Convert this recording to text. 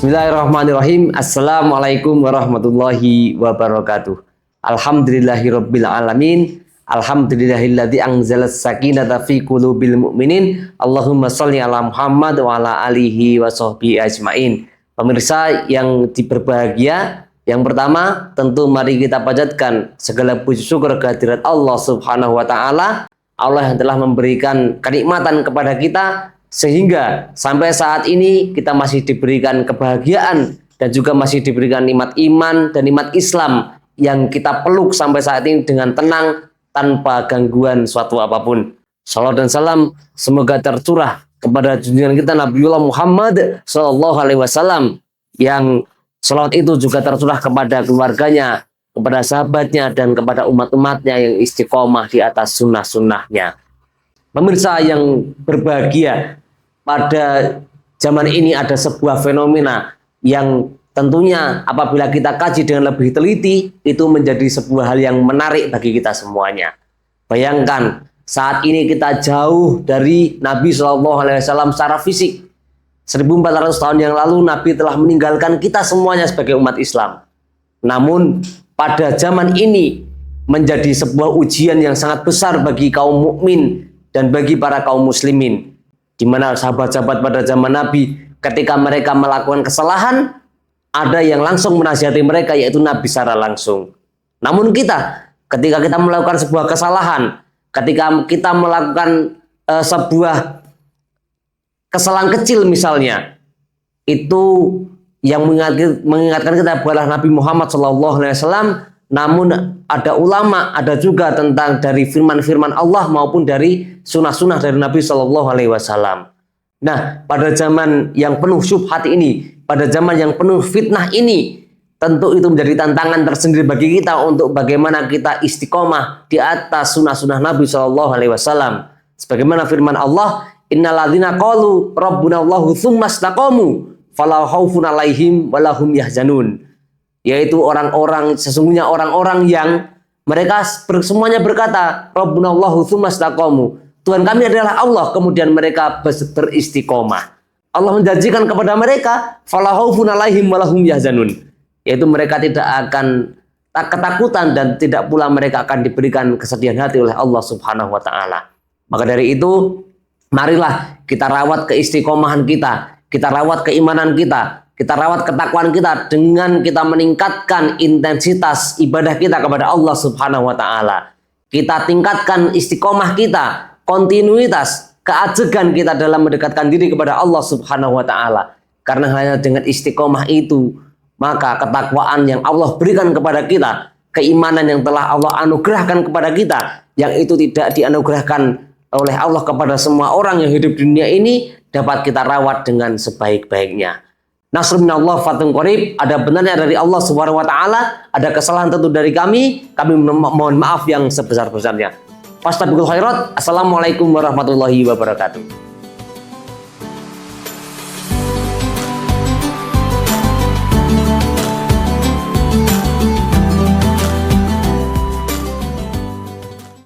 Bismillahirrahmanirrahim. Assalamualaikum warahmatullahi wabarakatuh. Alhamdulillahirabbil alamin. Alhamdulillahilladzi anzalas sakinata fi qulubil mu'minin. Allahumma shalli ala Muhammad wa ala alihi wa sahbihi ajmain. Pemirsa yang berbahagia, yang pertama tentu mari kita panjatkan segala puji syukur kehadirat Allah Subhanahu wa taala. Allah yang telah memberikan kenikmatan kepada kita sehingga sampai saat ini kita masih diberikan kebahagiaan dan juga masih diberikan nikmat iman dan nikmat Islam yang kita peluk sampai saat ini dengan tenang tanpa gangguan suatu apapun. Salam dan salam semoga tercurah kepada junjungan kita Nabiullah Muhammad Sallallahu Alaihi Wasallam, yang salawat itu juga tercurah kepada keluarganya, kepada sahabatnya, dan kepada umat-umatnya yang istiqomah di atas sunnah-sunnahnya. Pemirsa yang berbahagia, pada zaman ini ada sebuah fenomena yang tentunya apabila kita kaji dengan lebih teliti, itu menjadi sebuah hal yang menarik bagi kita semuanya. Bayangkan, saat ini kita jauh dari Nabi SAW secara fisik. 1400 tahun yang lalu Nabi telah meninggalkan kita semuanya sebagai umat Islam. Namun pada zaman ini menjadi sebuah ujian yang sangat besar bagi kaum mukmin dan bagi para kaum muslimin, di mana sahabat-sahabat pada zaman Nabi ketika mereka melakukan kesalahan, ada yang langsung menasihati mereka, yaitu Nabi secara langsung. Namun kita, ketika kita melakukan sebuah kesalahan, ketika kita melakukan sebuah kesalahan kecil misalnya, itu yang mengingatkan kita adalah Nabi Muhammad SAW. Namun ada ulama, ada juga tentang dari firman-firman Allah maupun dari sunnah-sunnah dari Nabi Shallallahu Alaihi Wasallam. Nah, pada zaman yang penuh syubhat ini, pada zaman yang penuh fitnah ini, tentu itu menjadi tantangan tersendiri bagi kita untuk bagaimana kita istiqomah di atas sunnah-sunnah Nabi Shallallahu Alaihi Wasallam. Sebagaimana firman Allah, Innalladzina qalu rabbunallahu tsumma istaqamu fala khaufun 'alaihim wa lahum yahzanun. Yaitu sesungguhnya orang-orang yang mereka semuanya berkata Rabbunallahu tsumma istaqamu, Tuhan kami adalah Allah, kemudian mereka beristiqomah. Allah menjanjikan kepada mereka fala khaufun 'alaihim wa lahum yahzanun, yaitu mereka tidak akan ketakutan dan tidak pula mereka akan diberikan kesedihan hati oleh Allah Subhanahu wa taala. Maka dari itu, marilah kita rawat keistiqomahan kita rawat keimanan kita rawat ketakwaan kita dengan kita meningkatkan intensitas ibadah kita kepada Allah Subhanahu wa taala. Kita tingkatkan istiqomah kita, kontinuitas, keajegan kita dalam mendekatkan diri kepada Allah Subhanahu wa taala. Karena hanya dengan istiqomah itu, maka ketakwaan yang Allah berikan kepada kita, keimanan yang telah Allah anugerahkan kepada kita, yang itu tidak dianugerahkan oleh Allah kepada semua orang yang hidup di dunia ini, dapat kita rawat dengan sebaik-baiknya. Nasrun minallah fatun qarib, ada benarnya dari Allah Subhanahu wa taala, ada kesalahan tentu dari kami mohon maaf yang sebesar-besarnya. Fastabiqul khairat. Assalamualaikum warahmatullahi wabarakatuh.